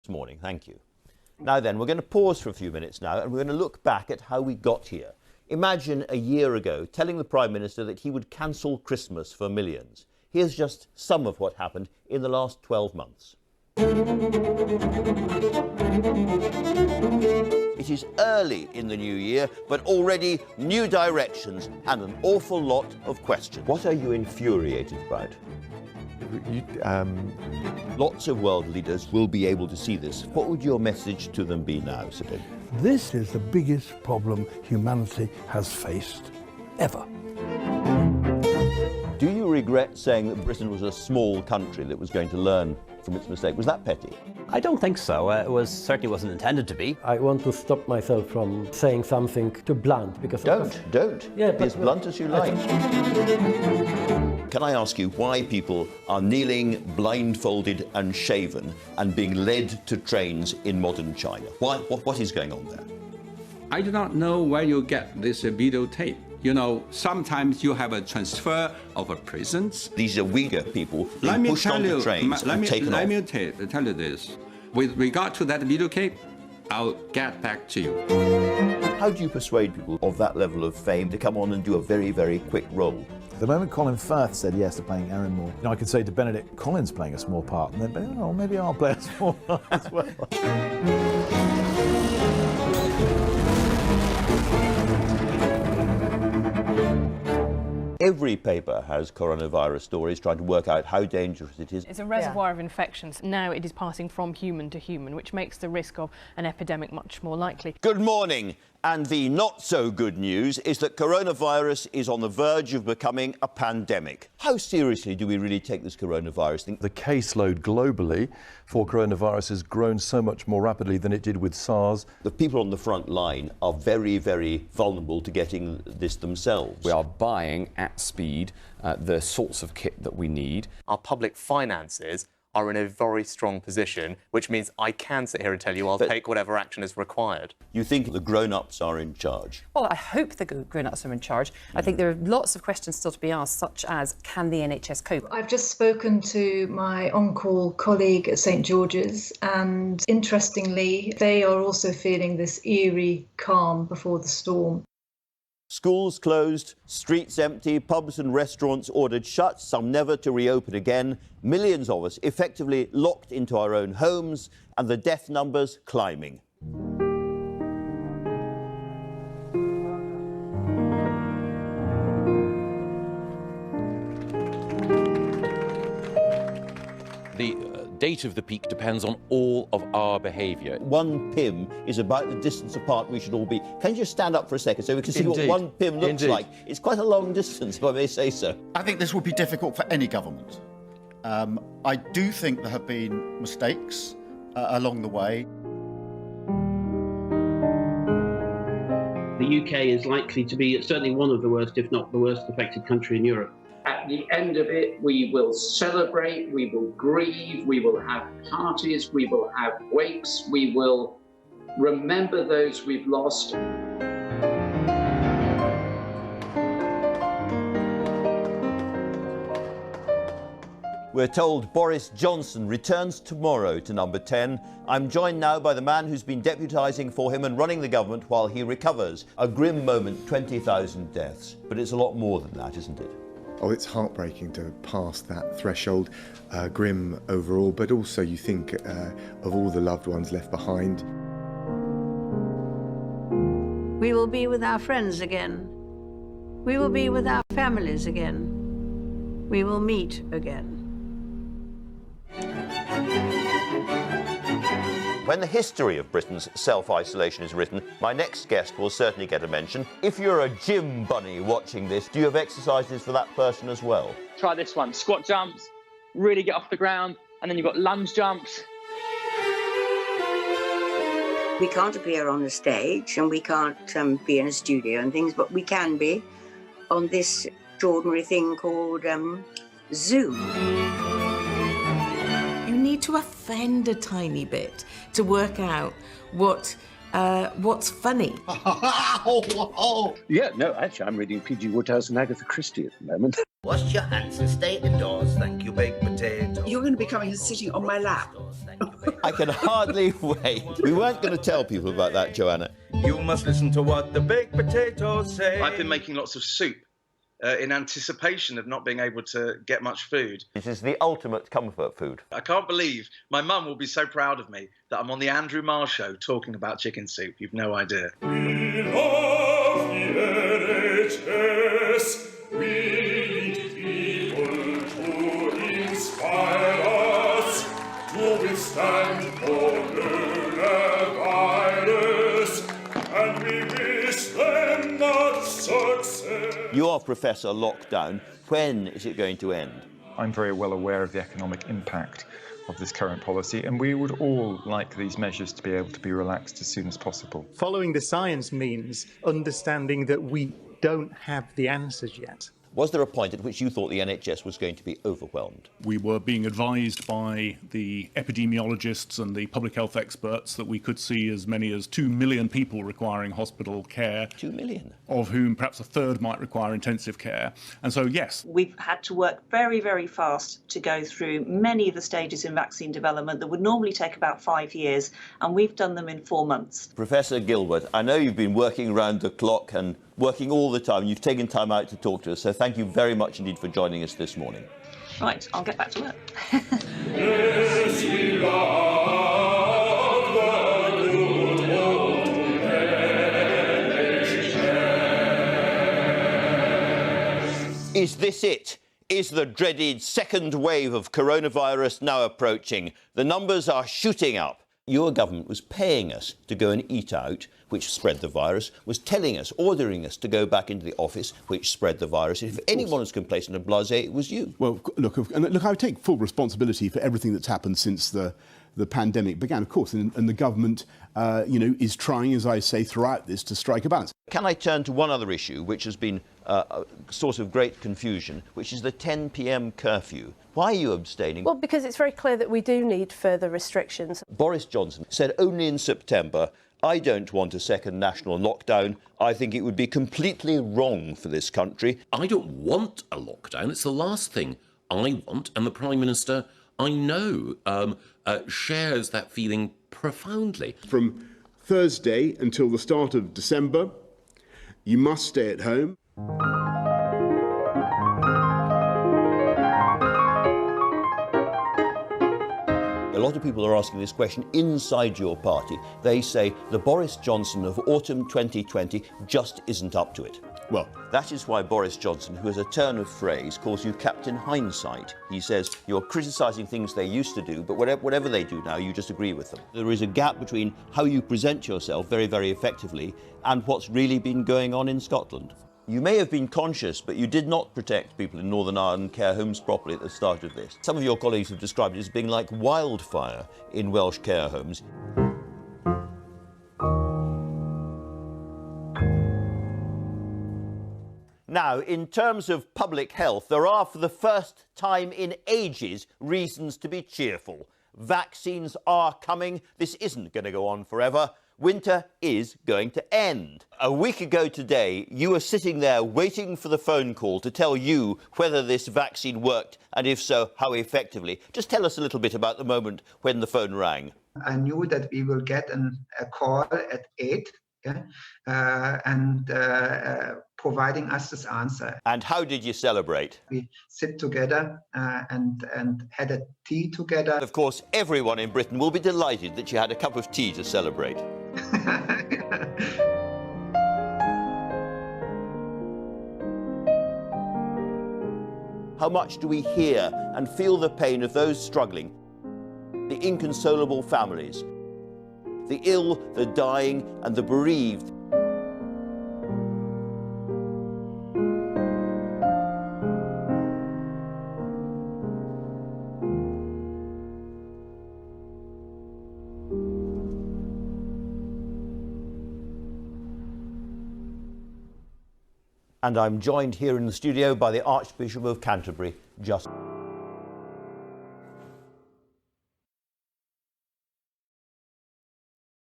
this morning. Thank you. Now then, we're going to pause for a few minutes now and we're going to look back at how we got here. Imagine a year ago telling the Prime Minister that he would cancel Christmas for millions. Here's just some of what happened in the last 12 months. It is early in the new year, but already new directions and an awful lot of questions. What are you infuriated about? Lots of world leaders will be able to see this. What would your message to them be now, Sabine? This is the biggest problem humanity has faced ever. Do you regret saying that Britain was a small country that was going to learn from its mistake? Was that petty? I don't think so. It certainly wasn't intended to be. I want to stop myself from saying something too blunt because... Don't. Yeah, be as blunt as you like. Can I ask you why people are kneeling, blindfolded and shaven and being led to trains in modern China? Why? What is going on there? I do not know where you get this videotape. You know, sometimes you have a transfer of prisons. These are Uyghur people being pushed onto trains and taken off. Let me tell you this. With regard to that videotape, I'll get back to you. How do you persuade people of that level of fame to come on and do a very, very quick role? The moment Colin Firth said yes to playing Aaron Moore, I could say to Benedict, Colin's playing a small part, and then, oh, maybe I'll play a small part as well. Every paper has coronavirus stories trying to work out how dangerous it is. It's a reservoir of infections. Now it is passing from human to human, which makes the risk of an epidemic much more likely. Good morning. And the not-so-good news is that coronavirus is on the verge of becoming a pandemic. How seriously do we really take this coronavirus thing? The caseload globally for coronavirus has grown so much more rapidly than it did with SARS. The people on the front line are very, very vulnerable to getting this themselves. We are buying at speed the sorts of kit that we need. Our public finances are in a very strong position, which means I can sit here and tell you I'll take whatever action is required. You think the grown-ups are in charge? Well, I hope the grown-ups are in charge. I think there are lots of questions still to be asked, such as, can the NHS cope? I've just spoken to my on-call colleague at St George's, and interestingly, they are also feeling this eerie calm before the storm. Schools closed, streets empty, pubs and restaurants ordered shut, some never to reopen again. Millions of us effectively locked into our own homes and the death numbers climbing. The date of the peak depends on all of our behaviour. 1 pim is about the distance apart we should all be. Can you just stand up for a second so we can see Indeed. what 1 pim looks Indeed. like? It's quite a long distance, if I may say so. I think this will be difficult for any government. I do think there have been mistakes along the way. The UK is likely to be certainly one of the worst, if not the worst affected country in Europe. At the end of it, we will celebrate, we will grieve, we will have parties, we will have wakes, we will remember those we've lost. We're told Boris Johnson returns tomorrow to number 10. I'm joined now by the man who's been deputising for him and running the government while he recovers. A grim moment, 20,000 deaths. But it's a lot more than that, isn't it? Oh, it's heartbreaking to pass that threshold, grim overall, but also you think of all the loved ones left behind. We will be with our friends again. We will be with our families again. We will meet again. When the history of Britain's self-isolation is written, my next guest will certainly get a mention. If you're a gym bunny watching this, do you have exercises for that person as well? Try this one. Squat jumps, really get off the ground, and then you've got lunge jumps. We can't appear on a stage and we can't be in a studio and things, but we can be on this extraordinary thing called Zoom. You need to offend a tiny bit to work out what What's funny? Yeah, no, actually, I'm reading P.G. Wodehouse and Agatha Christie at the moment. Wash your hands and stay indoors. Thank you, baked potato. You're going to be coming and sitting on my lap. I can hardly wait. We weren't going to tell people about that, Joanna. You must listen to what the baked potatoes say. I've been making lots of soup in anticipation of not being able to get much food. This is the ultimate comfort food. I can't believe my mum will be so proud of me that I'm on the Andrew Marr Show talking about chicken soup. You've no idea. We love the NHS. We need people to inspire us to withstand coronavirus, and we wish them much success. You are Professor Lockdown. When is it going to end? I'm very well aware of the economic impact of this current policy, and we would all like these measures to be able to be relaxed as soon as possible. Following the science means understanding that we don't have the answers yet. Was there a point at which you thought the NHS was going to be overwhelmed? We were being advised by the epidemiologists and the public health experts that we could see as many as 2 million people requiring hospital care. 2 million? Of whom perhaps a third might require intensive care. And so, yes. We've had to work very, very fast to go through many of the stages in vaccine development that would normally take about 5 years, and we've done them in 4 months. Professor Gilbert, I know you've been working around the clock and working all the time. You've taken time out to talk to us, so thank you very much indeed for joining us this morning. Right, I'll get back to work. Yes, we love the good old NHS. Is this it? Is the dreaded second wave of coronavirus now approaching? The numbers are shooting up. Your government was paying us to go and eat out, which spread the virus, was telling us, ordering us to go back into the office, which spread the virus. If anyone was complacent and blasé, it was you. Well, look, I would take full responsibility for everything that's happened since the pandemic began, of course, and the government, is trying, as I say, throughout this, to strike a balance. Can I turn to one other issue, which has been a source of great confusion, which is the 10 p.m. curfew. Why are you abstaining? Well, because it's very clear that we do need further restrictions. Boris Johnson said only in September, I don't want a second national lockdown. I think it would be completely wrong for this country. I don't want a lockdown. It's the last thing I want. And the Prime Minister, I know, shares that feeling profoundly. From Thursday until the start of December, you must stay at home. A lot of people are asking this question inside your party. They say the Boris Johnson of autumn 2020 just isn't up to it. Well, that is why Boris Johnson, who has a turn of phrase, calls you Captain Hindsight. He says you're criticising things they used to do, but whatever they do now, you just agree with them. There is a gap between how you present yourself very, very effectively and what's really been going on in Scotland. You may have been conscious, but you did not protect people in Northern Ireland care homes properly at the start of this. Some of your colleagues have described it as being like wildfire in Welsh care homes. Now, in terms of public health, there are, for the first time in ages, reasons to be cheerful. Vaccines are coming. This isn't going to go on forever. Winter is going to end. A week ago today, you were sitting there waiting for the phone call to tell you whether this vaccine worked, and if so, how effectively. Just tell us a little bit about the moment when the phone rang. I knew that we will get a call at 8, providing us this answer. And how did you celebrate? We sit together and had a tea together. Of course, everyone in Britain will be delighted that you had a cup of tea to celebrate. How much do we hear and feel the pain of those struggling, the inconsolable families, the ill, the dying, and the bereaved? And I'm joined here in the studio by the Archbishop of Canterbury, just...